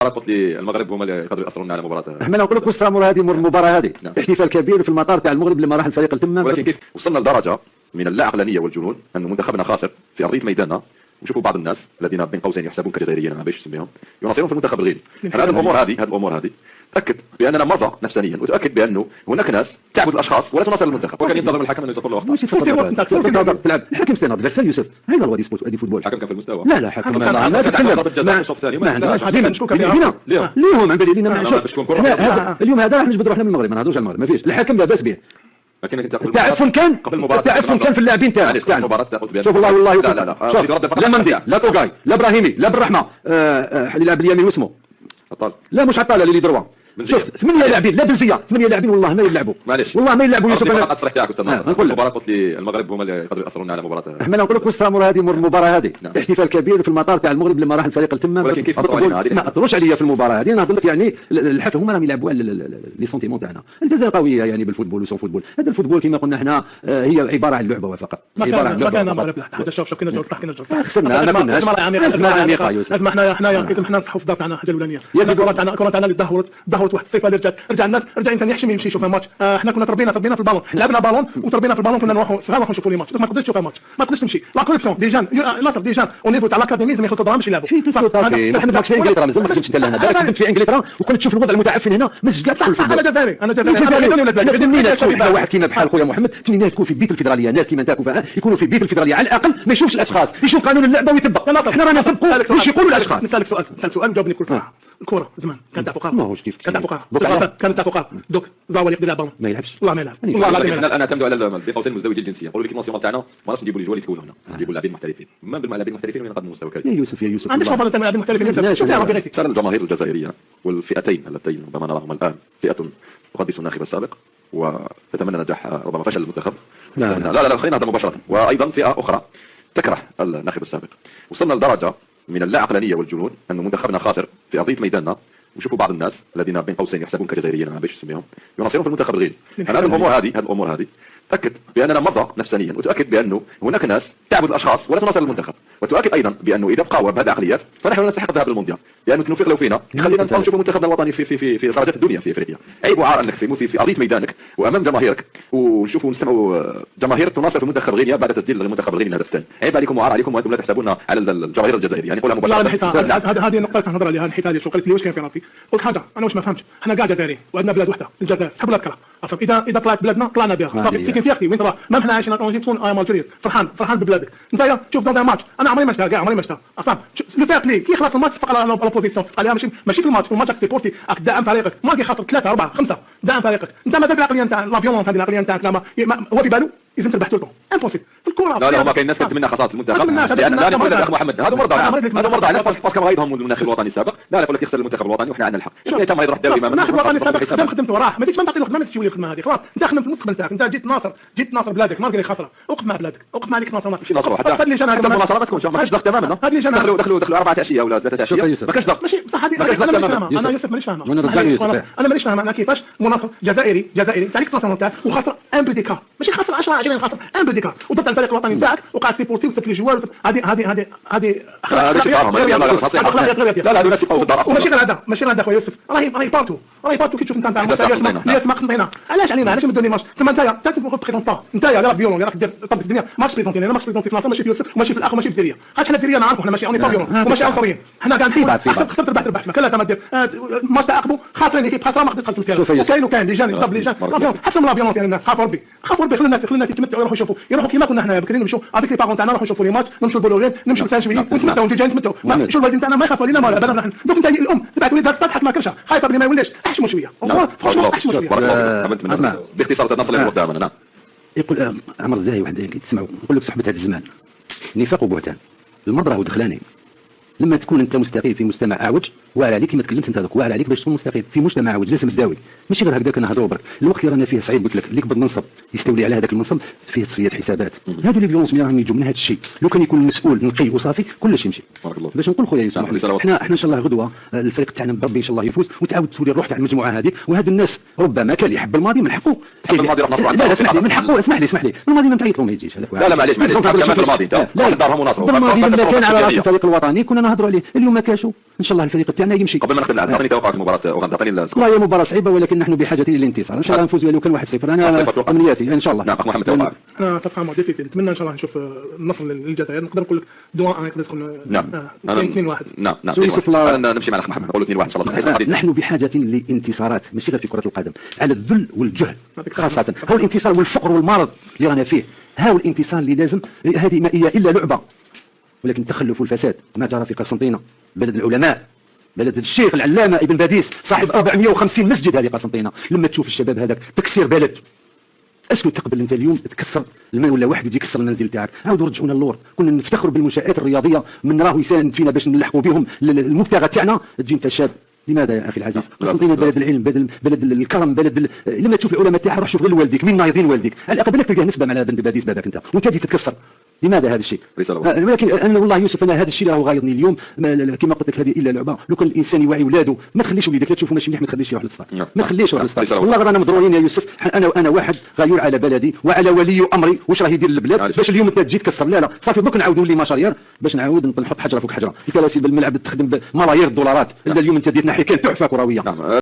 قلت لي المغرب هما اللي يقدروا ياثرون على مباراه. احنا نقول لك واش هذه المباراه هذه احتفال كبير في المطار تاع المغرب لما راح الفريق التم. ولكن كيف وصلنا لدرجه من اللا عقلانيه والجنون ان منتخبنا خاسر في ارضيه ميداننا، ونشوفوا بعض الناس الذين بين قوسين يحسبون كجزائريين ما باش نسميهم يناصرون في المنتخب الغيري. هذه الامور هذه تاكد باننا مرضى نفسانيا، وتاكد بانه هناك ناس تعبد الاشخاص ولا تناصر المنتخب، وكان ينتظر من الحكم انه يصفر له اخطاء. تلعب الحكم ستي نادفيرسير يوسف هذا هو دي فوتبول. الحكم كان في المستوى. لا حكم ما تتكلم ما عندناش ليهم عن بالي لينا اليوم هذا راح نجبدوا روحنا من المغرب، ما نهضروش على المغرب ما فيش الحكم لاباس به. التعفن كان في اللاعبين تاعنا. شوف والله لا مندي لا طوغاي لا ابراهيمي لا بالرحمه اللي لعب اليمين واسمه لا مش عطاله اللي دروا. شوف 8 لاعبين لا بنزيه 8 لاعبين والله ما يلعبوا. معليش والله ما يلعبوا. يوسف انا التصريح تاعك استاذ ناصر المباراه قلت لي المغرب هما اللي يقدروا ياثرون على مباراه. احنا نقول لك واش هذه المباراه هذه احتفال كبير في المطار تاع المغرب لما راح الفريق التم. ولكن كيف اثروا علينا هذه؟ ما اثروش عليا في المباراه هذه. نهضر لك يعني الحفل هما راهم يلعبوا لي سونتيمون تاعنا. الجزائر قويه يعني بالفوتبول وسون فوتبول. هذا الفوتبول كما قلنا احنا هي عباره عن لعبه فقط. عباره عن لعبه. ما كان المغرب حاجه. شوف كنا نجرو صح خسرنا ما كناش لازم احنا نصحوا في الدار تاعنا الحاجه الاولانيه. الكره تاعنا اللي ظهرت واحد الصيفه اللي رجع الناس رجع انسان يمشي يشوف الماتش. احنا كنا تربينا في البالون، لعبنا بالون وتربينا في البالون، كنا نروحوا صغار نروحوا نشوفوا لي ماتش. ما تقدرش تشوف الماتش، ما تقدرش تمشي. لا كوربسيون دي جان ناصر دي جان ونيفو تاع لاكاديمي ما يخلصوا دراهم باش يلعبوا. احنا في انجلترا مازال ما خدمتش انت لهنا. بالك خدمت في انجلترا وكنت تشوف الوضع المتعفن هنا ما تشجعش على الفوتبول. انا جزائري تمنينا تكون واحد كيما بحال خويا محمد، تمنينا تكون في بيت الفيدراليه ناس كيما انت يكونوا في بيت الفيدراليه على الاقل ما يشوفش الاشخاص، يشوف قانون اللعبه ويطبق. احنا رانا نطبقوا واش يقولوا الاشخاص. نسالك سؤال وجاوبني بكل صراحه. الكره زمان كانت تاع فقراء. ماهوش كيف كانت تاع فقراء كانت تاع فقراء. دوك زاول يقدر يلعب بالون ما يلعبش. والله ما يلعب. والله انا نعتمدوا على بين قوسين مزدوجي الجنسيه. نقولوا لك الناسيونال تاعنا ما نعرفش نجيبوا لي جوال يتكونوا هنا، نجيبوا لاعبين محترفين. ما باللاعبين المحترفين وين نقدموا مستوى كبير. يا يوسف عندك شوف انت لاعبين محترفين. شوف يا بغيتي صار الجماهير الجزائريه والفئتين اللتين ربما نراهما الان فئه تقدس الناخب السابق وتتمنى نجاح ربما فشل المنتخب. لا خلينا نهضر مباشره. وايضا فئه اخرى تكره الناخب السابق. وصلنا لدرجه من اللا عقلانيه والجنون ان منتخبنا خاسر في ارضيه ميداننا، ونشوفوا بعض الناس الذين بين قوسين يحسبون كجزائريين ما باش نسميهم يناصرون في المنتخب الغيري. هذه الامور هذه تاكد باننا مرضى نفسانيا، وتؤكد بانه هناك ناس تعبد الاشخاص ولا تناصر المنتخب، وتؤكد ايضا بانه اذا بقاوا بهذه العقليات فنحن نستحق الذهاب للمونديال، لانه توفيق لو فينا خلينا نشوفوا منتخبنا الوطني في درجات الدنيا في افريقيا. عيب وعار انك في ارضيه ميدانك وامام جماهيرك ونشوفوا ونسمعوا جماهير تناصر في المنتخب الغيني بعد تسجيل المنتخب الغيني الهدف الثاني. عيب عليكم وعار عليكم وانتم لا تحسبون على الجماهير الجزائريه. يعني نقولها مباشره. هذه النقطه كنهضر عليها الحيت هذه. شو قالت لي واش كاين في راسي؟ قلت حاجه انا واش ما فهمتش. احنا كاع جزائريين وعندنا بلاد وحده الجزائر تحب ولا تكره. اذا طلعت بلادنا طلعنا بها صافي. سيتي فيختي وين تراه ما احنا عايشين اونجي تكون ايام الجزائر فرحان ببلادك. انت تشوف دون ماتش انا عمري ما شفتها كاع عمري ما شفتها. فاهم لو فير بلي كي خلاص الماتش فقط على لوبوزيسيون عليها ماشي في الماتش. راك سيبورتي راك داعم فريقك مالكي خاسر 3 4 5 داعم فريقك. انت مازال بالعقليه نتاع لا فيولونس هذه العقليه نتاعك هو في بالو لازم تربح طول امبوسيبل في الكره. لا ما كاين ناس كتمنى خساره المنتخب لان لا نقول لك اخ محمد هذا مرضى علاش باسكو غايبهم المناخب الوطني السابق. لا يقول لك يخسر المنتخب الوطني وحنا عندنا الحق. شوف انت ما يروح داوي امام المنتخب الوطني السابق خدم خدمته راه ما زيدش ما تعطي الوقت ما تجي الخدمه هذه خلاص. انت خدم في المستقبل نتاعك. انت جيت ناصر بلادك ما تقدر خسره. وقف مع بلادك وقف مع ليك ناصر ماشي ناصر حتى هذه اللي جانا حتى المناصره ما تكونش ما كانش ضغط تماما. هذه اللي جانا دخلوا 4 اشياء ولا 3 اشياء ما كانش ضغط. ماشي بصح هذه انا يوسف مانيش فاهمها. انا مانيش فاهمها انا كيفاش مناصر جزائري انت عليك ناصر نتاعك وخسر ان بو ديكار ماشي خسر 10 20 خسر ان بو ديكار وضد الفريق الوطني نتاعك وقاعد سيبورتي وسف لي جوار. هذه لا هذو ناس يبقاو ضد ماشي غير هذا خويا يوسف راهي بارتو كي تشوف انت الناس ما قسمتينا علاش علينا علاش مدوني ماتش تما انت بريزونطون انت لا فيولون راك دير طبق الدنيا ماكش بريزونتيني انا ماكش بريزونتي في ناصر ماشي في يوسف وماشي في الاخ وماشي في الدريه. حاجه حنا الدريه نعرفوا حنا ماشي اوني با فيولون وماشي عنصريين. حنا كاع نحيد خسرت ربحت ما كان لا دير ماتش تعاقبوا خاسرين كيب خاسره ما قدرتش تدخل الكيران وكاين لي جان طب لي جان حتى من لا فيولون تاع الناس خافوا ربي خلوا الناس يتمتعوا يروحوا يشوفوا كيما كنا حنا بكري نمشوا افيك لي بارون تاعنا نروحوا نشوفوا لي ماتش نمشوا لبولوغين نمشوا لسان شويه ونتمتعوا نجيو جايين نتمتعوا شو الوالدين تاعنا ما يخافوا علينا ما ابدا نحن دوك انت الام تبعت وليدها تضحك ما كرشه خايفه بلي ما يوليش احشموا شويه احشموا شويه باختصار تنصل الى قدامنا. نعم يقول عمر الزاهي واحد تسمعوا يقول لك صحبه هذا الزمان نفاق وبهتان المرض راهو دخلاني. لما تكون انت مستقيم في مجتمع اعوج واعر عليك كما تكلمت انت هذاك واعر عليك باش تكون مستقيم في مجتمع اعوج لازم تداوي ماشي غير هكذا نهضروا برك. الوقت اللي رانا فيه صعيب قلت لك اللي قبض منصب يستولي على هذاك المنصب فيه تصفيه حسابات. هادو لي فيولونس راهم يجوا من هذا الشيء. لو كان يكون المسؤول نقي وصافي كلشي يمشي. باش نقول خويا يوسف احنا ان شاء الله غدوه الفريق تاعنا بربي ان شاء الله يفوز وتعاود تولي الروح تاع المجموعه هذه. وهاد الناس ربما كان يحب الماضي من حقه لا اسمح لي من حقه اسمح لي الماضي ما تعيط له ما يجيش. لا معليش كمان في الماضي انت دارهم وناصر الماضي لما كان على راس الفريق الوطني كنا نهضروا عليه. اليوم ما كاشوا ان شاء الله الفريق تاعنا يمشي. قبل ما نختم العهد اعطيني توقعات مباراه اوغندا، اعطيني والله هي مباراه صعيبه ولكن نحن بحاجه الى الانتصار. ان شاء الله نفوز لو كان 1-0. انا امنياتي ان شاء الله. نعم اخ محمد توقعات. انا تصفى ديفيسيل، نتمنى ان شاء الله نشوف النصر للجزائر. نقدر نقول لك 2-1 يقدر تكون. نعم 2-1. نعم يوسف انا نمشي مع الاخ محمد نقول 2-1 ان شاء الله. نحن بحاجه لانتصارات ماشي غير في كره القدم، على الذل والجهل خاصه. هو الانتصار والفقر والمرض اللي رانا فيه، ها هو الانتصار اللي لازم. هذه ما هي الا لعبه، ولكن التخلف والفساد ما جرى في قسنطينه بلد العلماء، بلد الشيخ العلامه ابن باديس صاحب 450 مسجد. هذه قسنطينه لما تشوف الشباب هذاك تكسير بلد، اسكو تقبل انت اليوم تكسر الماء ولا واحد يجي يكسر المنزل تاعك؟ عاودوا رجعونا اللور، كنا نفتخروا بالمنشآت الرياضيه من راهو يساند فينا باش نلحقوا بهم المبتغى تاعنا. تجي انت شاب، لماذا يا اخي العزيز؟ قسنطينه بلد العلم، بلد الكرم، بلد لما تشوف العلماء تاعها روح شوف غير والديك مين نايضين والديك، على الاقل بالك تلقاه نسبه مع بن باديس باباك انت وانت تجي تتكسر. لماذا هذا الشيء؟ ولكن انا والله يوسف انا هذا الشيء راهو غايضني اليوم. كما قلت لك هذه الا لعبه. لو كان الانسان يوعي ولاده ما تخليش وليدك لا تشوفه ماشي مليح ما تخليش يروح للصاد، ما تخليش يروح للصاد. والله رانا مضرورين يا يوسف. انا واحد غيور على بلدي وعلى ولي امري واش راه يدير للبلاد باش اليوم انت تجي تكسر. لا صافي دوك نعاودوا نولي مشاريع باش نعاود نحط حجره فوق حجره. الكراسي بالملعب تخدم بملايير الدولارات. اليوم انت ديت ناحيه كان تحفه كرويه.